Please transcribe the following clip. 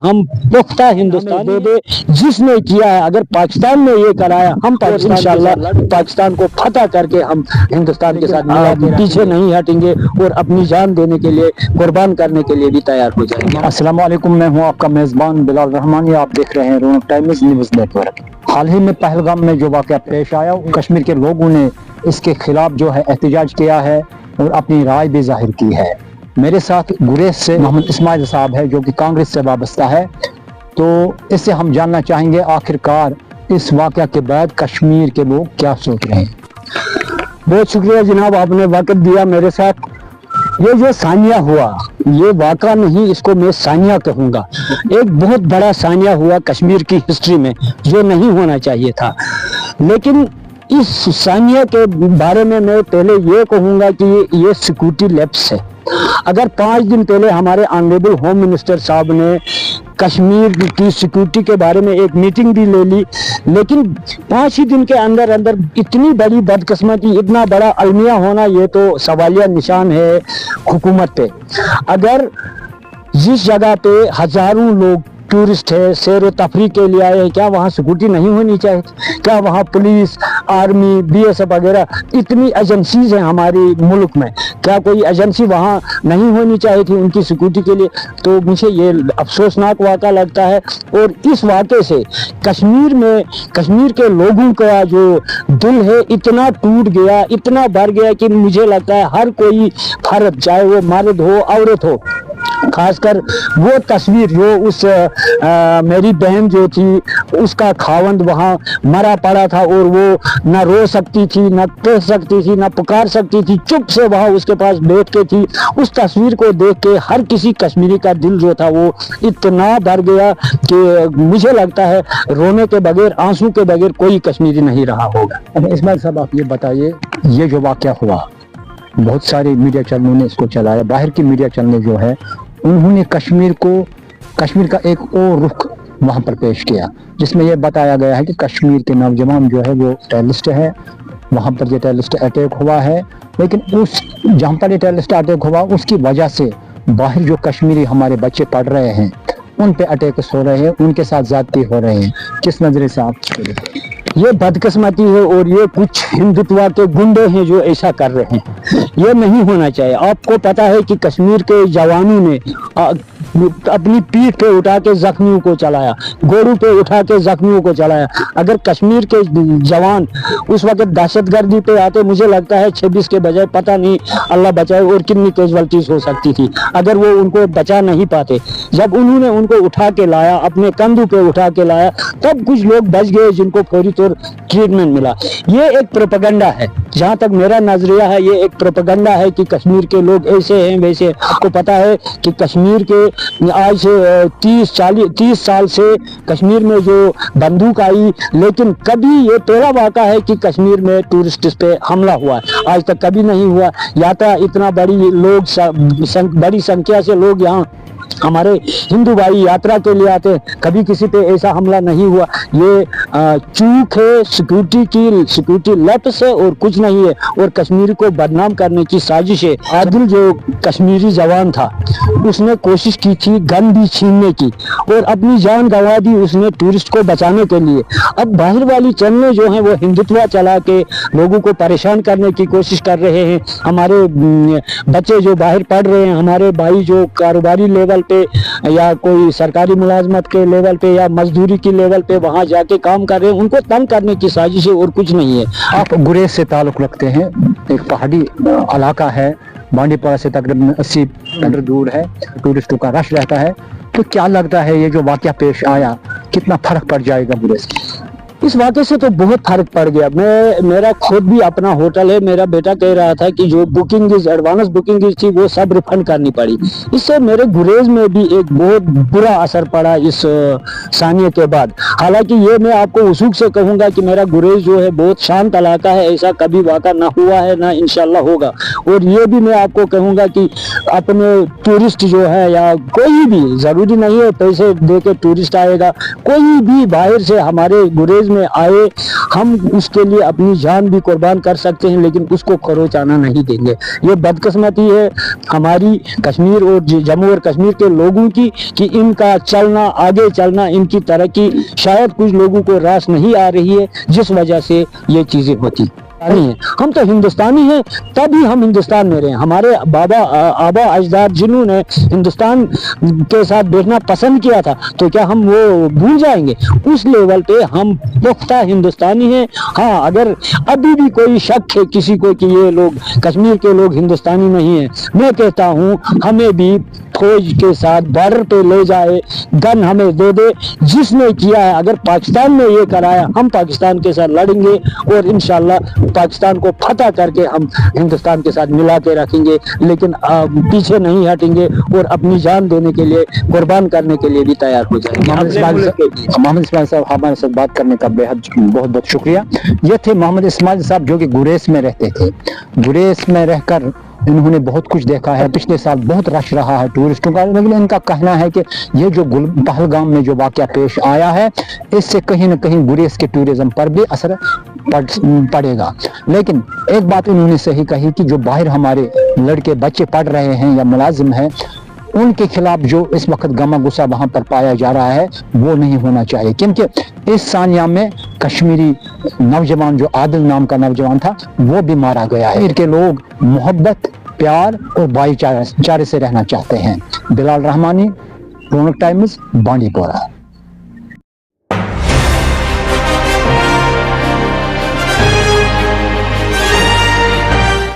हम पुख्ता हिंदुस्तान दे दे जिसने किया है। अगर पाकिस्तान ने ये कराया, हम इंशाल्लाह पाकिस्तान को फतह करके हम हिंदुस्तान के साथ पीछे नहीं हटेंगे और अपनी जान देने के लिए, कुर्बान करने के लिए भी तैयार हो जाएंगे। अस्सलाम वालेकुम, मैं हूं आपका मेज़बान बिलाल रहमानी। आप देख रहे हैं रौनक टाइम्स न्यूज़ नेटवर्क। हाल ही में पहलगाम में जो वाक़या पेश आया, कश्मीर के लोगों ने इसके खिलाफ जो है एहतजाज किया है और अपनी राय भी जाहिर की है। मेरे साथ गुरेज से मोहम्मद इस्माइल साहब है जो कि कांग्रेस से वाबस्ता है। तो इससे हम जानना चाहेंगे आखिरकार इस वाक़या के बाद कश्मीर के लोग क्या सोच रहे हैं। बहुत शुक्रिया जनाब, आपने वक्त दिया मेरे साथ। ये जो सानिया हुआ, ये वाक़ा नहीं, इसको मैं सानिया कहूँगा। एक बहुत बड़ा सानिया हुआ कश्मीर की हिस्ट्री में, जो नहीं होना चाहिए था। लेकिन इस सानिया के बारे में मैं पहले ये कहूँगा कि ये सिक्योरिटी लैप्स है। अगर 5 दिन पहले हमारे ऑनरेबल होम मिनिस्टर साहब ने कश्मीर की सिक्योरिटी के बारे में एक मीटिंग भी ले ली, लेकिन 5 ही दिन के अंदर अंदर इतनी बड़ी बदकिस्मती, इतना बड़ा अलमिया होना, ये तो सवालिया निशान है हुकूमत पे। अगर जिस जगह पे हजारों लोग टूरिस्ट है, सैर व तफरीह के लिए आए हैं, क्या वहाँ सिक्योरिटी नहीं होनी चाहिए? क्या वहाँ पुलिस, आर्मी, BSF वगैरह इतनी एजेंसीज हैं हमारे मुल्क में, क्या कोई एजेंसी वहाँ नहीं होनी चाहिए थी उनकी सिक्योरिटी के लिए? तो मुझे ये अफसोसनाक वाक़ा लगता है। और इस वाक़े से कश्मीर में, कश्मीर के लोगों का जो दिल है इतना टूट गया, इतना भर गया कि मुझे लगता है हर कोई फर्द, चाहे वो मर्द हो औरत हो, खासकर वो तस्वीर जो उस मेरी बहन जो थी, उसका खावंद वहाँ मरा पड़ा था और वो न रो सकती थी, न कह सकती थी, न पुकार सकती थी, चुप से वहाँ उसके पास बैठ के थी। उस तस्वीर को देख के हर किसी कश्मीरी का दिल जो था वो इतना भर गया कि मुझे लगता है रोने के बगैर, आंसू के बगैर कोई कश्मीरी नहीं रहा होगा। इस्माइल साहब, आप ये बताइए, ये जो वाक़या हुआ, बहुत सारे मीडिया चैनलों ने इसको चलाया, बाहर की मीडिया चैनल जो है उन्होंने कश्मीर का एक और रुख वहाँ पर पेश किया, जिसमें यह बताया गया है कि कश्मीर के नौजवान जो है वो टेररिस्ट है, वहाँ पर ये टेररिस्ट अटैक हुआ है। लेकिन उस जहाँ पर ये टेररिस्ट अटैक हुआ उसकी वजह से बाहर जो कश्मीरी हमारे बच्चे पढ़ रहे हैं उन पे अटैक हो रहे हैं, उनके साथ ज़्यादती हो रहे हैं। किस नज़रे से आप ये बदकिस्मती है और ये कुछ हिंदुत्व के गुंडे हैं जो ऐसा कर रहे हैं। ये नहीं होना चाहिए। आपको पता है कि कश्मीर के जवानों ने अपनी पीठ पे उठा के जख्मियों को चलाया, घोड़ों पे उठा के जख्मियों को चलाया। अगर कश्मीर के जवान उस वक्त दहशतगर्दी पे आते, मुझे लगता है 26 के बजाय पता नहीं अल्लाह बचाए और कितनी कैजुअल्टीज हो सकती थी अगर वो उनको बचा नहीं पाते। जब उन्होंने उनको उठा के लाया, अपने कंधों पे उठा के लाया, तब कुछ लोग बच गए जिनको फौरी तौर ट्रीटमेंट मिला। ये एक प्रोपेगेंडा है, जहाँ तक मेरा नजरिया है, ये एक प्रोपेगेंडा है कि कश्मीर के लोग ऐसे हैं वैसे। आपको पता है कि कश्मीर के आज से 30 साल से कश्मीर में जो बंदूक आई, लेकिन कभी ये पहला वाक़ा है कि कश्मीर में टूरिस्ट पे हमला हुआ, आज तक कभी नहीं हुआ। यात्रा इतना बड़ी संख्या से लोग यहाँ हमारे हिंदू भाई यात्रा के लिए आते, कभी किसी पे ऐसा हमला नहीं हुआ। ये चूक है, सिक्योरिटी लैप्स है और कुछ नहीं है, और कश्मीर को बदनाम करने की साजिश है। आदिल जो कश्मीरी जवान था उसने कोशिश की थी गन भी छीनने की और अपनी जान गंवा दी उसने टूरिस्ट को बचाने के लिए। अब बाहर वाली चैनलें जो हैं वो हिंदुत्व चला के लोगों को परेशान करने की कोशिश कर रहे हैं। हमारे बच्चे जो बाहर पढ़ रहे हैं, हमारे भाई जो कारोबारी लेवल पे या कोई सरकारी मुलाजमत के लेवल पे या मजदूरी की लेवल पे वहाँ जाके काम कर रहे हैं, उनको तंग करने की साजिश है और कुछ नहीं है। आप गुरेज से ताल्लुक़ रखते हैं, एक पहाड़ी इलाका है, बांडीपुरा से तकरीबन 80 किलोमीटर दूर है, टूरिस्टों का रश रहता है। तो क्या लगता है ये जो वाक़या पेश आया, कितना फ़र्क पड़ जाएगा गुरेज? इस वाक़े से तो बहुत फर्क पड़ गया। मेरा खुद भी अपना होटल है, मेरा बेटा कह रहा था कि जो एडवांस बुकिंग थी वो सब रिफंड करनी पड़ी। इससे मेरे गुरेज में भी एक बहुत बुरा असर पड़ा इस सानिया के बाद। हालांकि ये मैं आपको उसूक से कहूँगा कि मेरा गुरेज जो है बहुत शांत इलाका है, ऐसा कभी वाक़ा ना हुआ है ना इंशाल्लाह होगा। और ये भी मैं आपको कहूँगा कि अपने टूरिस्ट जो है या कोई भी, ज़रूरी नहीं है पैसे दे के टूरिस्ट आएगा, कोई भी बाहर से हमारे गुरेज मरकज़ में आए, हम उसके लिए अपनी जान भी कुर्बान कर सकते हैं, लेकिन उसको खरोच आना नहीं देंगे। ये बदकिस्मती है हमारी कश्मीर और जम्मू और कश्मीर के लोगों की कि इनका चलना, आगे चलना, इनकी तरक्की शायद कुछ लोगों को रास नहीं आ रही है, जिस वजह से ये चीज़ें होती नहीं है। हम तो हिंदुस्तानी हैं, तभी हम हिंदुस्तान में रहे। हमारे आबा अजदाद जिन्होंने हिंदुस्तान के साथ बैठना पसंद किया था, तो क्या हम वो भूल जाएंगे? उस लेवल पे हम पुख्ता हिंदुस्तानी हैं। हाँ, अगर अभी भी कोई शक है किसी को कि ये लोग कश्मीर के लोग हिंदुस्तानी नहीं है, मैं कहता हूँ हमें भी फौज के साथ बॉर्डर पे ले जाए, गन हमें दे दे। जिसने किया है, अगर पाकिस्तान ने ये कराया, हम पाकिस्तान के साथ लड़ेंगे और इंशाल्लाह पाकिस्तान को फतह करके हम हिंदुस्तान के साथ मिला के रखेंगे, लेकिन पीछे नहीं हटेंगे और अपनी जान देने के लिए, कुर्बान करने के लिए भी तैयार हो जाएंगे। मोहम्मद इस्माइल साहब हमारे साथ बात करने का बेहद बहुत बहुत शुक्रिया। ये थे मोहम्मद इस्माइल साहब जो कि गुरेज में रहते थे। गुरेज में रहकर इन्होंने बहुत कुछ देखा है। पिछले साल बहुत रश रहा है टूरिस्टों का, लेकिन इनका कहना है कि ये जो पहलगाम में जो वाक़या पेश आया है, इससे कहीं न कहीं गुरेज के टूरिज्म पर भी असर पड़ेगा। लेकिन एक बात इन्होंने सही कही कि जो बाहर हमारे लड़के बच्चे पढ़ रहे हैं या मुलाजिम हैं, उनके खिलाफ जो इस वक्त गमा गुस्सा वहां पर पाया जा रहा है, वो नहीं होना चाहिए, क्योंकि इस सानिया में कश्मीरी नौजवान जो आदिल नाम का नौजवान था, वो भी मारा गया है। के लोग मोहब्बत, प्यार और भाईचारे से रहना चाहते हैं। बिलाल रहमानी, रौनक टाइम्स, बांडीपोरा।